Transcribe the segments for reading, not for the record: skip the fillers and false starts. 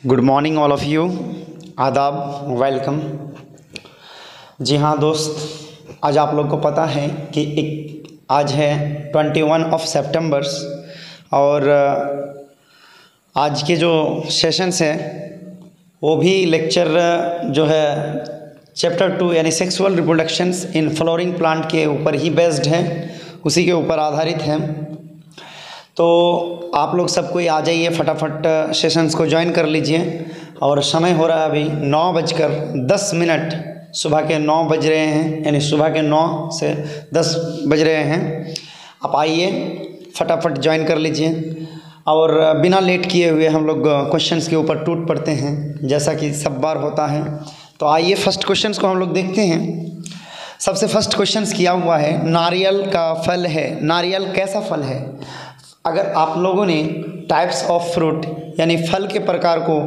Good morning all of you. आदाब, welcome. जी हाँ दोस्त, आज आप लोग को पता है कि आज है 21 ऑफ सितंबर और आज के जो सेशंस हैं वो भी लेक्चर जो है चैप्टर 2 यानी सेक्सुअल रिप्रोडक्शंस इन फ्लोरिंग प्लांट के ऊपर ही बेस्ड हैं, उसी के ऊपर आधारित हैं। तो आप लोग सब कोई आ जाइए, फटाफट सेशंस को ज्वाइन कर लीजिए। और समय हो रहा है अभी 9:10, सुबह के 9 बज रहे हैं, यानी सुबह के 9 से 10 बज रहे हैं। आप आइए, फटाफट ज्वाइन कर लीजिए और बिना लेट किए हुए हम लोग क्वेश्चंस के ऊपर टूट पड़ते हैं, जैसा कि सब बार होता है। तो आइए फर्स्ट क्वेश्चंस को हम लोग देखते हैं। सबसे फर्स्ट क्वेश्चंस किया हुआ है, नारियल का फल है, नारियल कैसा फल है? अगर आप लोगों ने टाइप्स ऑफ फ्रूट यानी फल के प्रकार को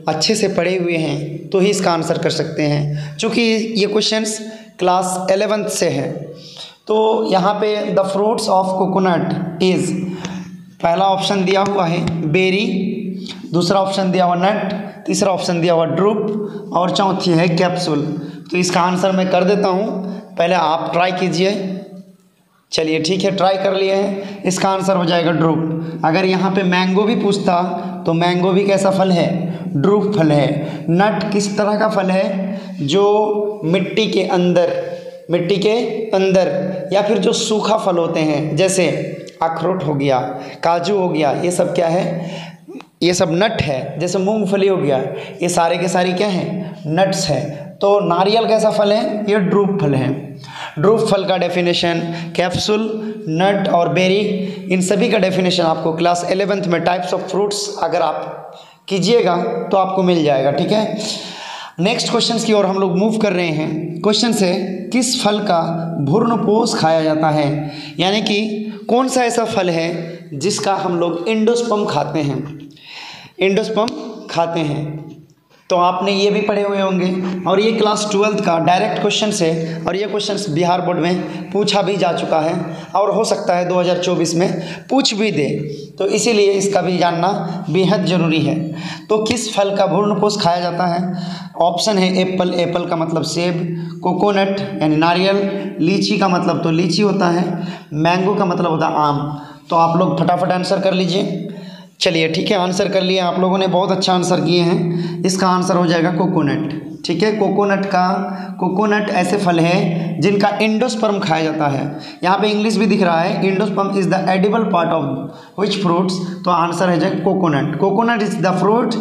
अच्छे से पढ़े हुए हैं तो ही इसका आंसर कर सकते हैं, क्योंकि ये क्वेश्चंस क्लास 11th से है। तो यहाँ पे the fruits of coconut is, पहला ऑप्शन दिया हुआ है बेरी, दूसरा ऑप्शन दिया हुआ नट, तीसरा ऑप्शन दिया हुआ ड्रूप और चौथी है कैप्सूल। तो इसका आंसर मैं कर देता हूँ, पहले आप ट्राई कीजिए। चलिए ठीक है, ट्राई कर लिए हैं। इसका आंसर हो जाएगा ड्रूप। अगर यहाँ पे मैंगो भी पूछता तो मैंगो भी कैसा फल है? ड्रूप फल है। नट किस तरह का फल है? जो मिट्टी के अंदर या फिर जो सूखा फल होते हैं, जैसे अखरोट हो गया, काजू हो गया, ये सब क्या है? ये सब नट है। जैसे मूंगफली हो गया, ये सारे के सारे क्या हैं? नट्स है। तो नारियल कैसा फल है? ये ड्रूप फल है। ड्रूप फल का डेफिनेशन, कैप्सूल, नट और बेरी, इन सभी का डेफिनेशन आपको क्लास 11th में टाइप्स ऑफ फ्रूट्स अगर आप कीजिएगा तो आपको मिल जाएगा। ठीक है, नेक्स्ट क्वेश्चन की ओर हम लोग मूव कर रहे हैं। क्वेश्चन है, किस फल का भ्रूणपोष खाया जाता है? यानी कि कौन सा ऐसा फल है जिसका हम लोग एंडोस्पर्म खाते हैं? एंडोस्पर्म खाते हैं तो आपने ये भी पढ़े हुए होंगे। और ये क्लास 12th का डायरेक्ट क्वेश्चन है और ये क्वेश्चन बिहार बोर्ड में पूछा भी जा चुका है और हो सकता है 2024 में पूछ भी दे, तो इसीलिए इसका भी जानना बेहद ज़रूरी है। तो किस फल का भ्रूणपोष खाया जाता है? ऑप्शन है एप्पल, एप्पल का मतलब सेब, कोकोनट यानी नारियल, लीची का मतलब तो लीची होता है, मैंगो का मतलब होता है आम। तो आप लोग फटाफट आंसर कर लीजिए। चलिए ठीक है, आंसर कर लिए आप लोगों ने, बहुत अच्छा आंसर किए हैं। इसका आंसर हो जाएगा कोकोनट। ठीक है, कोकोनट ऐसे फल है जिनका एंडोस्पर्म खाया जाता है। यहाँ पे इंग्लिश भी दिख रहा है, endosperm is the edible part of which fruits. तो आंसर है जाए coconut. Coconut is the fruit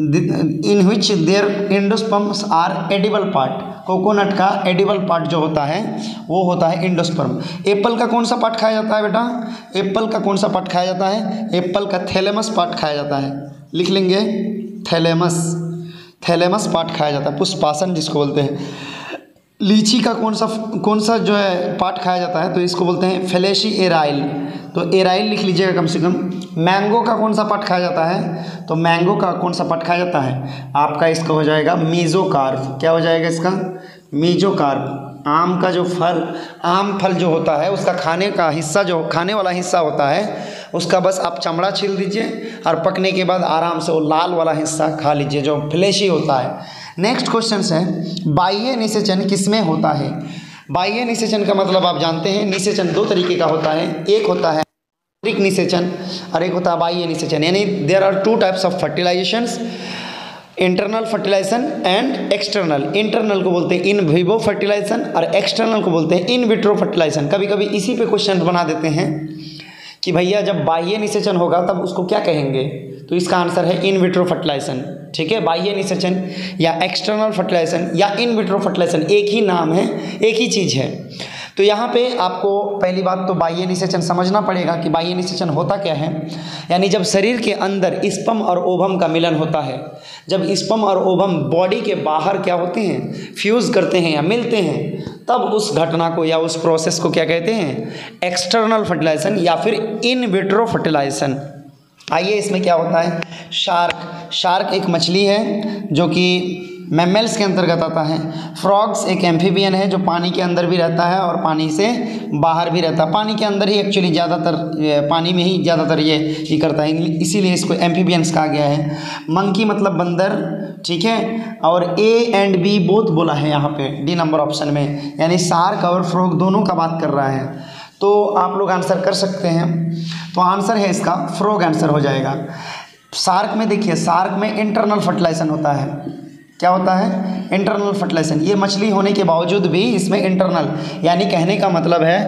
in which there endosperms are edible part. Coconut का एडिबल पार्ट जो होता है वो होता है एंडोस्पर्म। एप्पल का कौन सा पार्ट खाया जाता है बेटा? एप्पल का कौन सा पार्ट खाया जाता है? एप्पल का थैलेमस पार्ट खाया जाता है। लिख लेंगे, थैलेमस पार्ट खाया जाता है, पुष्पासन जिसको बोलते हैं। लीची का कौन सा जो है पार्ट खाया जाता है? तो इसको बोलते हैं फेलेसी एराइल। तो एराइल लिख लीजिएगा कम से कम। मैंगो का कौन सा पार्ट खाया जाता है? तो मैंगो का कौन सा पार्ट खाया जाता है? आपका इसका हो जाएगा मीजोकार्प। क्या हो जाएगा इसका? मीजोकार्प। आम का जो फल, आम फल जो होता है उसका खाने का हिस्सा, जो खाने वाला हिस्सा होता है उसका बस आप चमड़ा छील दीजिए और पकने के बाद आराम से वो लाल वाला हिस्सा खा लीजिए जो फ्लेशी होता है। नेक्स्ट क्वेश्चन है, बाह्य निषेचन किसमें होता है? बाह्य निषेचन का मतलब आप जानते हैं, निषेचन दो तरीके का होता है। एक होता है आंतरिक निषेचन और एक होता है बाह्य निषेचन। यानी there are two types of fertilizations, internal fertilization and external. Internal को बोलते हैं इन विवो फर्टिलाइजेशन और एक्सटर्नल को बोलते हैं इन विट्रो फर्टिलाइजेशन। कभी कभी इसी पे क्वेश्चन बना देते हैं कि भैया जब बाह्य निषेचन होगा तब उसको क्या कहेंगे? तो इसका आंसर है इन विट्रो फर्टिलाइजेशन। ठीक है, बाह्य निषेचन या एक्सटर्नल फर्टिलाइजेशन या इन विट्रो फर्टिलाइजेशन एक ही नाम है, एक ही चीज़ है। तो यहाँ पे आपको पहली बात तो बाह्य निषेचन समझना पड़ेगा कि बाह्य निषेचन होता क्या है। यानी जब शरीर के अंदर स्पर्म और ओवम का मिलन होता है, जब स्पर्म और ओवम बॉडी के बाहर क्या होते हैं, फ्यूज़ करते हैं या मिलते हैं, तब उस घटना को या उस प्रोसेस को क्या कहते हैं? एक्सटर्नल फर्टिलाइजेशन या फिर इन विट्रो फर्टिलाइजेशन। आइए इसमें क्या होता है। शार्क एक मछली है जो कि मैमल्स के अंतर्गत आता है। फ्रॉग्स एक एम्फीबियन है जो पानी के अंदर भी रहता है और पानी से बाहर भी रहता है, पानी के अंदर ही एक्चुअली ज़्यादातर, पानी में ही ज़्यादातर ये करता है, इसीलिए इसको एम्फीबियंस कहा गया है। मंकी मतलब बंदर, ठीक है। और ए एंड बी बोथ बोला है यहाँ पे डी नंबर ऑप्शन में, यानी शार्क और फ्रॉग दोनों का बात कर रहा है, तो आप लोग आंसर कर सकते हैं। तो आंसर है इसका फ्रॉग आंसर हो जाएगा। शार्क में देखिए, शार्क में इंटरनल फर्टिलाइजेशन होता है। क्या होता है? Internal fertilization. ये मछली होने के बावजूद भी इसमें इंटरनल, यानी कहने का मतलब है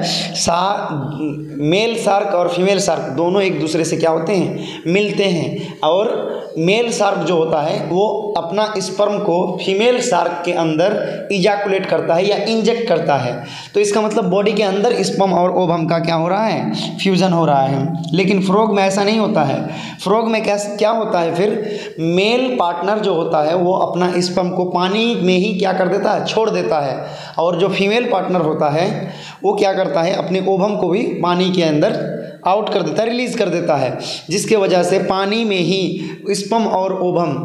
मेल शार्क और फीमेल शार्क दोनों एक दूसरे से क्या होते हैं? मिलते हैं। और मेल शार्क जो होता है वो अपना स्पर्म को फीमेल शार्क के अंदर इजैकुलेट करता है या इंजेक्ट करता है। तो इसका मतलब बॉडी के अंदर स्पर्म और ओवम का क्या हो रहा है? फ्यूजन हो रहा है। लेकिन फ्रॉग में ऐसा नहीं होता है। फ्रॉग में क्या होता है फिर? मेल पार्टनर जो होता है वो अपना स्पर्म को पानी में ही क्या कर देता है? छोड़ देता है। और जो फीमेल पार्टनर होता है वो क्या करता है? अपने ओवम को भी पानी के अंदर आउट कर देता है, रिलीज़ कर देता है, जिसके वजह से पानी में ही स्पर्म और ओवम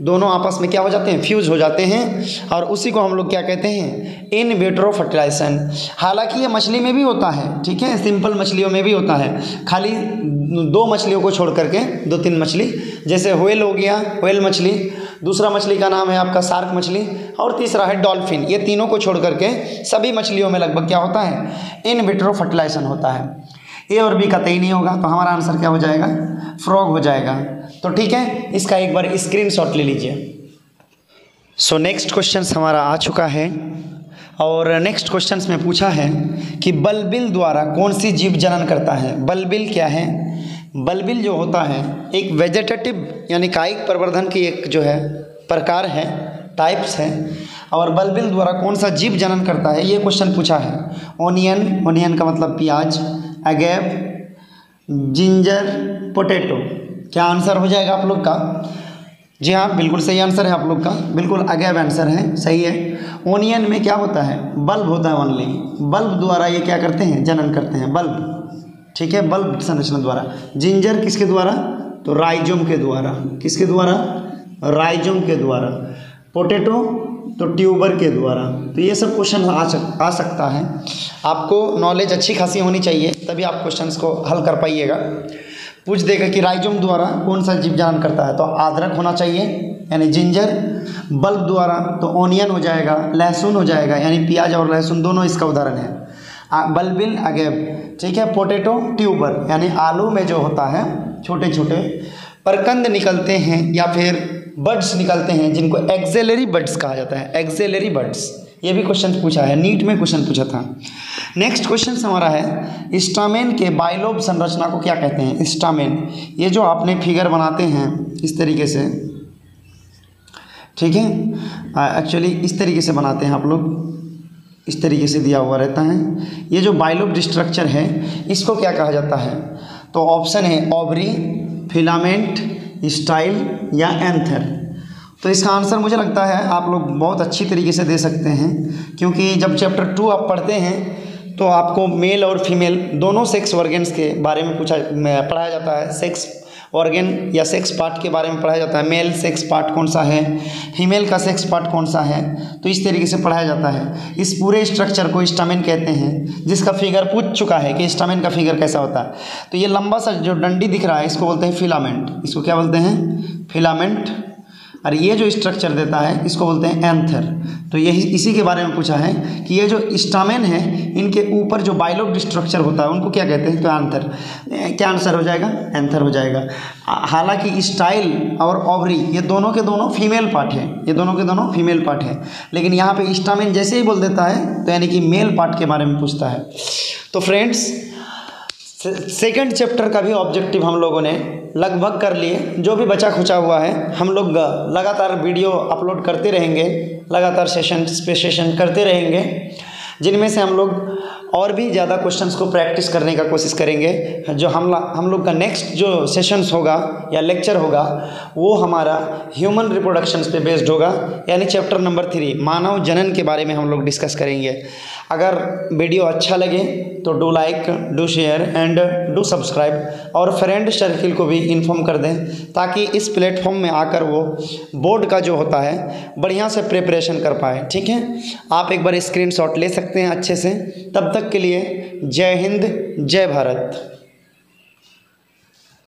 दोनों आपस में क्या हो जाते हैं? फ्यूज हो जाते हैं। और उसी को हम लोग क्या कहते हैं? In vitro fertilization. हालांकि ये मछली में भी होता है, ठीक है, सिंपल मछलियों में भी होता है, खाली 2 मछलियों को छोड़ करके, 2-3 मछली, जैसे व्हेल हो गया, व्हेल मछली, दूसरा मछली का नाम है आपका शार्क मछली, और तीसरा है डॉल्फिन। ये तीनों को छोड़ करके सभी मछलियों में लगभग क्या होता है? इन विट्रो फर्टिलाइजेशन होता है। ए और बी कतई नहीं होगा, तो हमारा आंसर क्या हो जाएगा? फ्रॉग हो जाएगा। तो ठीक है, इसका एक बार स्क्रीनशॉट ले लीजिए। सो नेक्स्ट क्वेश्चन हमारा आ चुका है, और नेक्स्ट क्वेश्चन में पूछा है कि बल्बिल द्वारा कौन सी जीव जनन करता है? बल्बिल क्या है? बल्बिल जो होता है एक वेजिटेटिव यानी कायिक प्रवर्धन की एक जो है प्रकार है, टाइप्स है। और बल्बिल द्वारा कौन सा जीव जनन करता है ये क्वेश्चन पूछा है। ओनियन का मतलब प्याज, अगेव, जिंजर, पोटैटो। क्या आंसर हो जाएगा आप लोग का? जी हाँ, बिल्कुल सही आंसर है आप लोग का, बिल्कुल अगेव आंसर है, सही है। ओनियन में क्या होता है? बल्ब होता है ओनली। बल्ब द्वारा ये क्या करते हैं? जनन करते हैं, बल्ब, ठीक है, बल्ब संरचना द्वारा। जिंजर किसके द्वारा? तो राइजोम के द्वारा। किसके द्वारा? राइजोम के द्वारा। पोटैटो तो ट्यूबर के द्वारा। तो ये सब क्वेश्चन आ सकता है। आपको नॉलेज अच्छी खासी होनी चाहिए, तभी आप क्वेश्चंस को हल कर पाइएगा। पूछ देगा कि राइजोम द्वारा कौन सा जीव जनन करता है, तो अदरक होना चाहिए यानी जिंजर। बल्ब द्वारा तो ओनियन हो जाएगा, लहसुन हो जाएगा, यानी प्याज और लहसुन दोनों इसका उदाहरण है। बल्बिल अगेव, ठीक है। पोटैटो ट्यूबर, यानी आलू में जो होता है छोटे छोटे परकंद निकलते हैं या फिर बड्स निकलते हैं, जिनको एक्सेलरी बड्स कहा जाता है। एक्सेलरी बड्स, ये भी क्वेश्चन पूछा है, नीट में क्वेश्चन पूछा था। नेक्स्ट क्वेश्चन हमारा है स्टामेन के बाइलोब संरचना को क्या कहते हैं? स्टामेन, ये जो आपने फिगर बनाते हैं इस तरीके से, ठीक है, एक्चुअली इस तरीके से बनाते हैं आप लोग, इस तरीके से दिया हुआ रहता है। ये जो बाइलोब स्ट्रक्चर है इसको क्या कहा जाता है? तो ऑप्शन है ओवरी, फिलामेंट, स्टाइल या एंथर। तो इसका आंसर मुझे लगता है आप लोग बहुत अच्छी तरीके से दे सकते हैं, क्योंकि जब चैप्टर 2 आप पढ़ते हैं तो आपको मेल और फीमेल दोनों सेक्स ऑर्गन्स के बारे में पढ़ाया जाता है। सेक्स ऑर्गन या सेक्स पार्ट के बारे में पढ़ाया जाता है। मेल सेक्स पार्ट कौन सा है, फीमेल का सेक्स पार्ट कौन सा है, तो इस तरीके से पढ़ाया जाता है। इस पूरे स्ट्रक्चर को स्टामेन कहते हैं, जिसका फिगर पूछ चुका है कि स्टामेन का फिगर कैसा होता है। तो ये लंबा सा जो डंडी दिख रहा है इसको बोलते हैं फिलामेंट। इसको क्या बोलते हैं? फिलामेंट। और ये जो स्ट्रक्चर देता है इसको बोलते हैं एंथर। तो यही इसी के बारे में पूछा है कि ये जो स्टामेन है इनके ऊपर जो बाइलोब स्ट्रक्चर होता है उनको क्या कहते हैं? तो एंथर। क्या आंसर हो जाएगा? एंथर हो जाएगा। हालांकि स्टाइल और ओवरी ये दोनों के दोनों फीमेल पार्ट है, ये दोनों के दोनों फीमेल पार्ट है, लेकिन यहाँ पे स्टामेन जैसे ही बोल देता है तो यानी कि मेल पार्ट के बारे में पूछता है। तो फ्रेंड्स, सेकंड चैप्टर का भी ऑब्जेक्टिव हम लोगों ने लगभग कर लिए। जो भी बचा खुचा हुआ है हम लोग लगातार वीडियो अपलोड करते रहेंगे, लगातार सेशन पे सेशन करते रहेंगे, जिनमें से हम लोग और भी ज़्यादा क्वेश्चंस को प्रैक्टिस करने का कोशिश करेंगे। जो हम लोग का नेक्स्ट जो सेशंस होगा या लेक्चर होगा वो हमारा ह्यूमन रिप्रोडक्शंस पे बेस्ड होगा, यानी चैप्टर नंबर 3 मानव जनन के बारे में हम लोग डिस्कस करेंगे। अगर वीडियो अच्छा लगे तो do like, do share and do subscribe, और फ्रेंड सर्किल को भी इन्फॉर्म कर दें ताकि इस प्लेटफॉर्म में आकर वो बोर्ड का जो होता है बढ़िया से प्रिपरेशन कर पाए। ठीक है, आप एक बार स्क्रीनशॉट ले सकते हैं अच्छे से। तब तक के लिए जय हिंद, जय भारत।